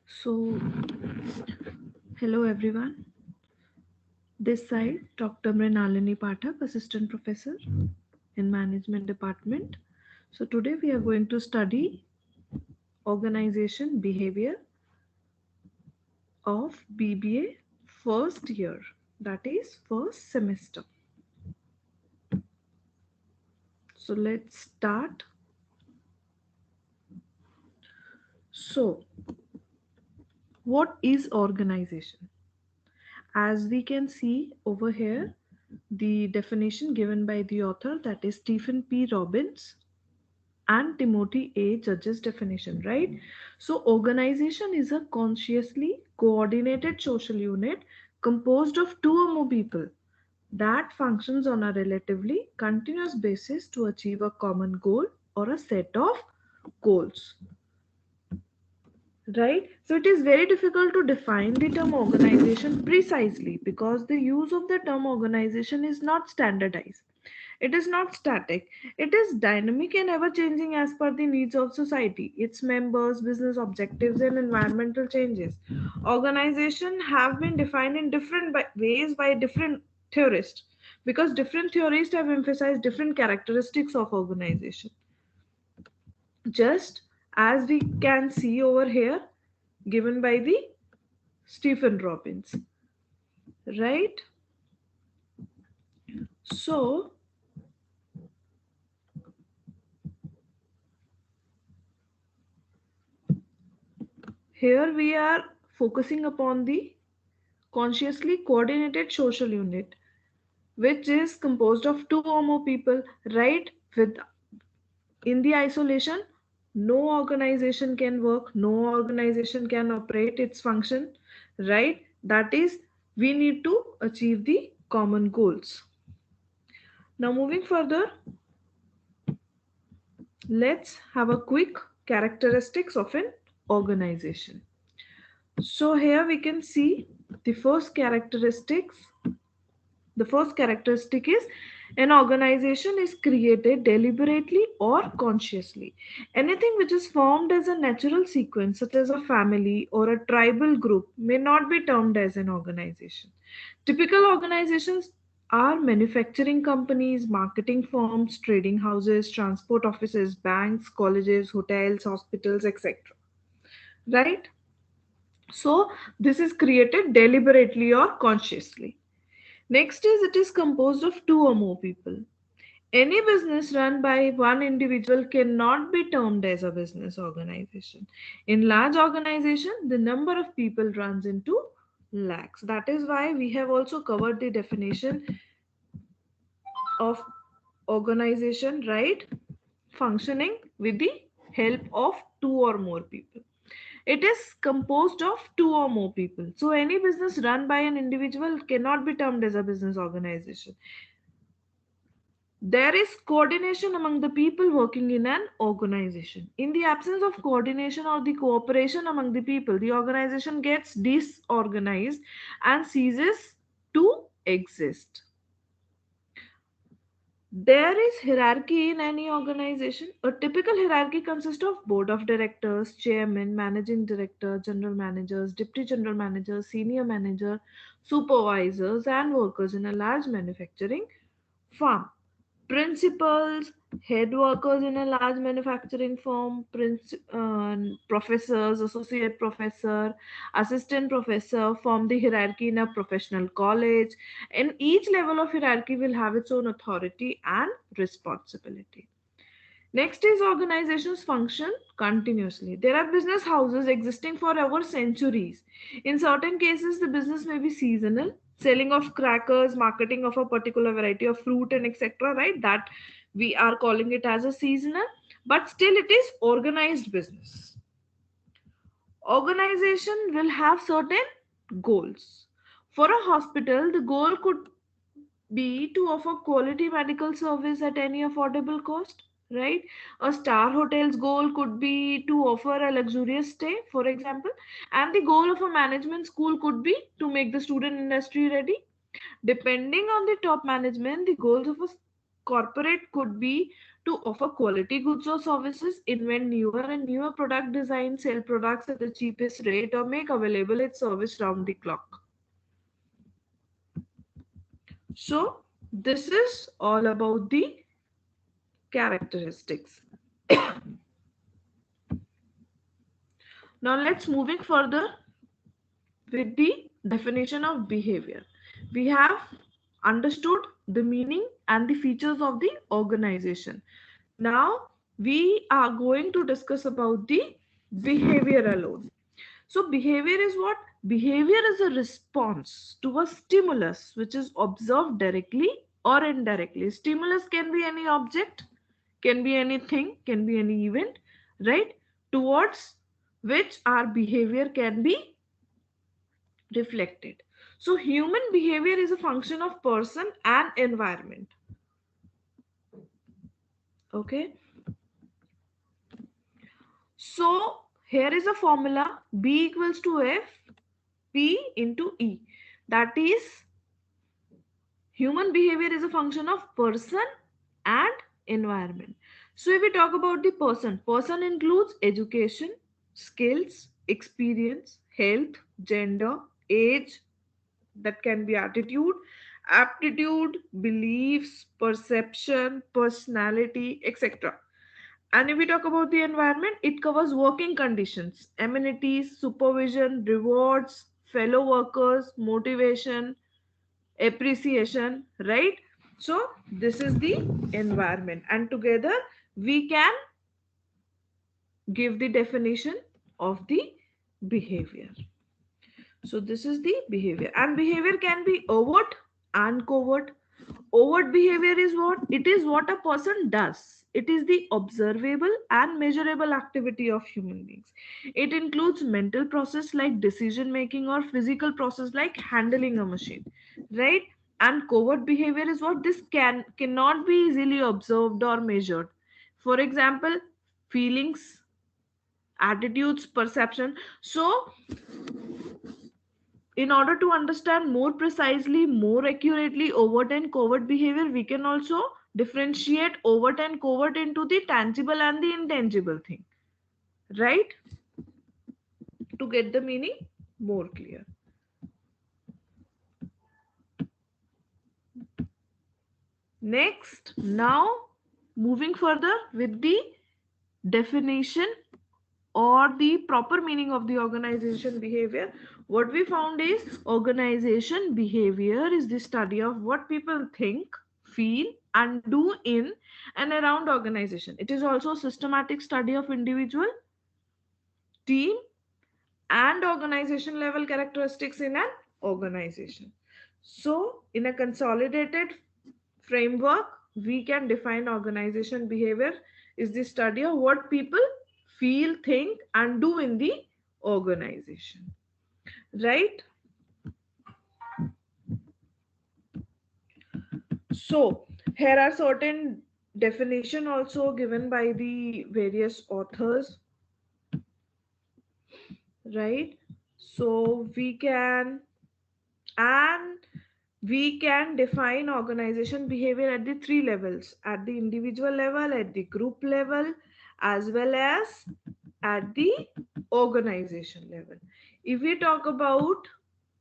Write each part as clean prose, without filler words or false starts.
So, hello everyone. This side, Dr. Mrinalini Pathak, Assistant Professor in Management Department. So, today we are going to study organization behavior of BBA first year, that is, first semester. So, let's start. So, what is organization? As we can see over here, the definition given by the author, that is Stephen P. Robbins and Timothy A. Judge's definition, right? So, organization is a consciously coordinated social unit composed of two or more people that functions on a relatively continuous basis to achieve a common goal or a set of goals. Right? So it is very difficult to define the term organization precisely because the use of the term organization is not standardized. It is not static. It is dynamic and ever changing as per the needs of society, its members, business objectives, and environmental changes. Organization have been defined in different ways by different theorists because different theorists have emphasized different characteristics of organization. Just as we can see over here, given by the Stephen Robbins, right? So here we are focusing upon the consciously coordinated social unit, which is composed of two or more people, right? With in the isolation, no organization can work, no organization can operate its function, right? That is, we need to achieve the common goals. Now moving further, let's have a quick characteristics of an organization. So here we can see the first characteristics. The first characteristic is an organization is created deliberately or consciously. Anything which is formed as a natural sequence, such as a family or a tribal group, may not be termed as an organization. Typical organizations are manufacturing companies, marketing firms, trading houses, transport offices, banks, colleges, hotels, hospitals, etc. Right? So, this is created deliberately or consciously. Next is it is composed of two or more people. Any business run by one individual cannot be termed as a business organization. In large organization, the number of people runs into lakhs. That is why we have also covered the definition of organization, right? Functioning with the help of two or more people. It is composed of two or more people. So any business run by an individual cannot be termed as a business organization. There is coordination among the people working in an organization. In the absence of coordination or the cooperation among the people, the organization gets disorganized and ceases to exist. There is hierarchy in any organization. A typical hierarchy consists of board of directors, chairman, managing director, general managers, deputy general managers, senior manager, supervisors, and workers in a large manufacturing firm. Principals, head workers in a large manufacturing firm, professors, associate professor, assistant professor form the hierarchy in a professional college. And each level of hierarchy will have its own authority and responsibility. Next is organizations function continuously. There are business houses existing for over centuries. In certain cases, the business may be seasonal, selling of crackers, marketing of a particular variety of fruit and etc. Right? That we are calling it as a seasonal, but still it is organized business. Organization will have certain goals. For a hospital, the goal could be to offer quality medical service at any affordable cost, right? A star hotel's goal could be to offer a luxurious stay, for example, and the goal of a management school could be to make the student industry ready. Depending on the top management, the goals of a Corporate could be to offer quality goods or services, invent newer and newer product designs, sell products at the cheapest rate, or make available its service round the clock. So this is all about the characteristics. Now let's moving further with the definition of behavior. We have understood the meaning and the features of the organization. Now we are going to discuss about the behavior alone. So behavior is what? Behavior is a response to a stimulus which is observed directly or indirectly. Stimulus can be any object, can be anything, can be any event, right? Towards which our behavior can be reflected. So human behavior is a function of person and environment. Okay. So here is a formula: B equals to F P into E. That is, human behavior is a function of person and environment. So if we talk about the person, person includes education, skills, experience, health, gender, age, that can be attitude, aptitude, beliefs, perception, personality, etc. And if we talk about the environment, it covers working conditions, amenities, supervision, rewards, fellow workers, motivation, appreciation, right? So this is the environment, and together we can give the definition of the behavior. So this is the behavior, and behavior can be overt and covert. Overt behavior is what? It is what a person does. It is the observable and measurable activity of human beings. It includes mental process like decision making or physical process like handling a machine, right? And covert behavior is what? This cannot be easily observed or measured. For example, feelings, attitudes, perception. So in order to understand more precisely, more accurately overt and covert behavior, we can also differentiate overt and covert into the tangible and the intangible thing, right? To get the meaning more clear. Next, now moving further with the definition or the proper meaning of the organization behavior, what we found is organization behavior is the study of what people think, feel, and do in and around organization. It is also a systematic study of individual, team, and organization level characteristics in an organization. So in a consolidated framework, we can define organization behavior is the study of what people feel, think, and do in the organization, right? So here are certain definition also given by the various authors, right? So we can define organization behavior at the three levels: at the individual level, at the group level, as well as at the organization level. If we talk about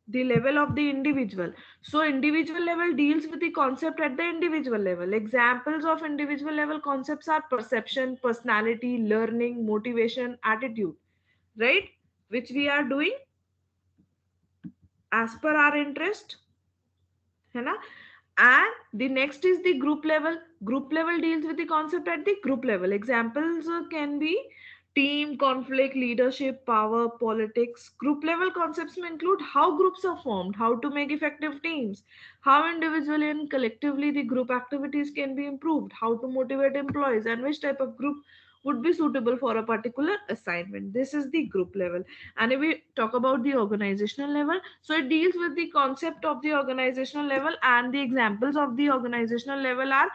the level of the individual, so individual level deals with the concept at the individual level. Examples of individual level concepts are perception, personality, learning, motivation, attitude, right? Which we are doing as per our interest, है ना? And the next is the group level. Group level deals with the concept at the group level. Examples can be team, conflict, leadership, power, politics. Group level concepts may include how groups are formed, how to make effective teams, how individually and collectively the group activities can be improved, how to motivate employees, and which type of group would be suitable for a particular assignment. This is the group level. And if we talk about the organizational level, so it deals with the concept of the organizational level, and the examples of the organizational level are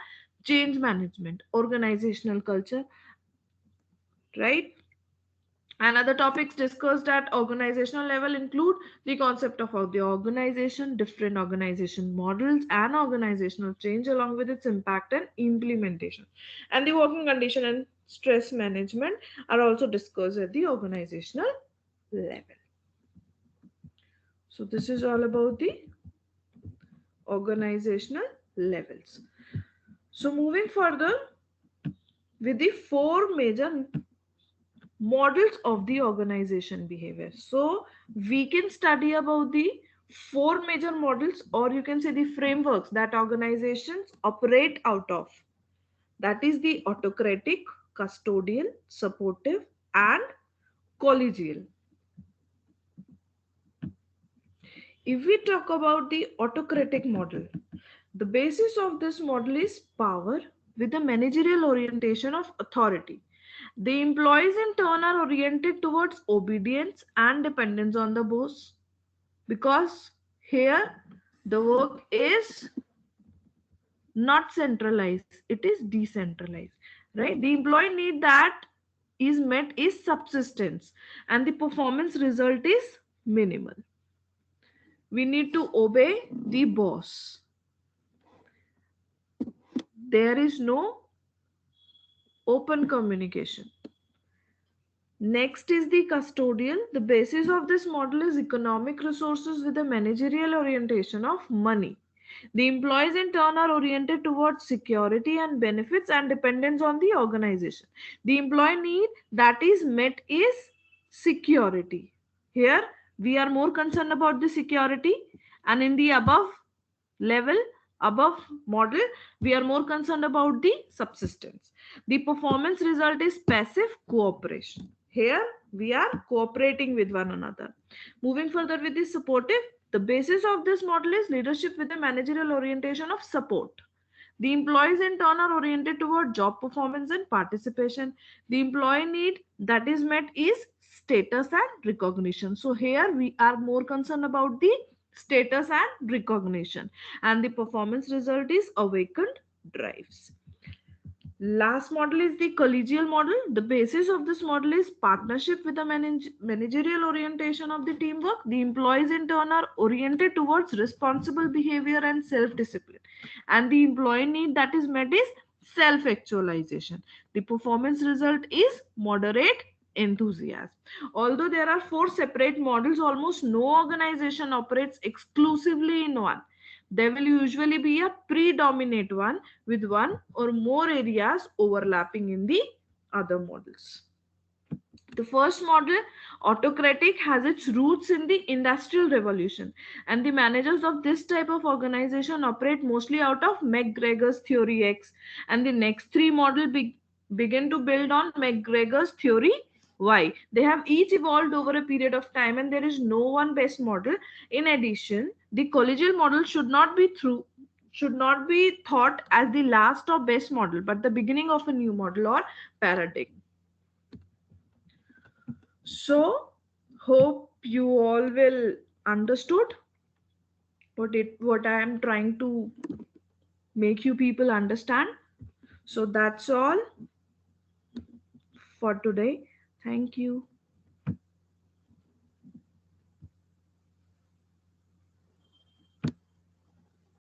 change management, organizational culture, right? And other topics discussed at organizational level include the concept of the organization, different organization models, and organizational change along with its impact and implementation. And the working condition and stress management are also discussed at the organizational level. So this is all about the organizational levels. So moving further with the four major models of the organization behavior. So we can study about the four major models, or you can say the frameworks that organizations operate out of. That is the autocratic, custodial, supportive, and collegial. If we talk about the autocratic model, the basis of this model is power with a managerial orientation of authority. The employees in turn are oriented towards obedience and dependence on the boss, because here the work is not centralized, it is decentralized, right? The employee need that is met is subsistence, and the performance result is minimal. We need to obey the boss. There is no open communication. Next is the custodial. The basis of this model is economic resources with a managerial orientation of money. The employees in turn are oriented towards security and benefits and dependence on the organization. The employee need that is met is security. Here we are more concerned about the security, and in the above model we are more concerned about the subsistence. The performance result is passive cooperation. Here we are cooperating with one another. Moving further with the supportive, the basis of this model is leadership with a managerial orientation of support. The employees in turn are oriented toward job performance and participation. The employee need that is met is status and recognition. So here we are more concerned about the status and recognition, and the performance result is awakened drives. Last model is the collegial model. The basis of this model is partnership with a managerial orientation of the teamwork. The employees in turn are oriented towards responsible behavior and self-discipline. And the employee need that is met is self-actualization. The performance result is moderate enthusiasm. Although there are four separate models, almost no organization operates exclusively in one. There will usually be a predominant one with one or more areas overlapping in the other models. The first model, autocratic, has its roots in the Industrial Revolution, and the managers of this type of organization operate mostly out of McGregor's Theory X, and the next three models begin to build on McGregor's Theory Y. They have each evolved over a period of time, and there is no one best model. In addition, the collegial model should not be thought as the last or best model, but the beginning of a new model or paradigm. So hope you all will understood what I am trying to make you people understand. So that's all for today. Thank you.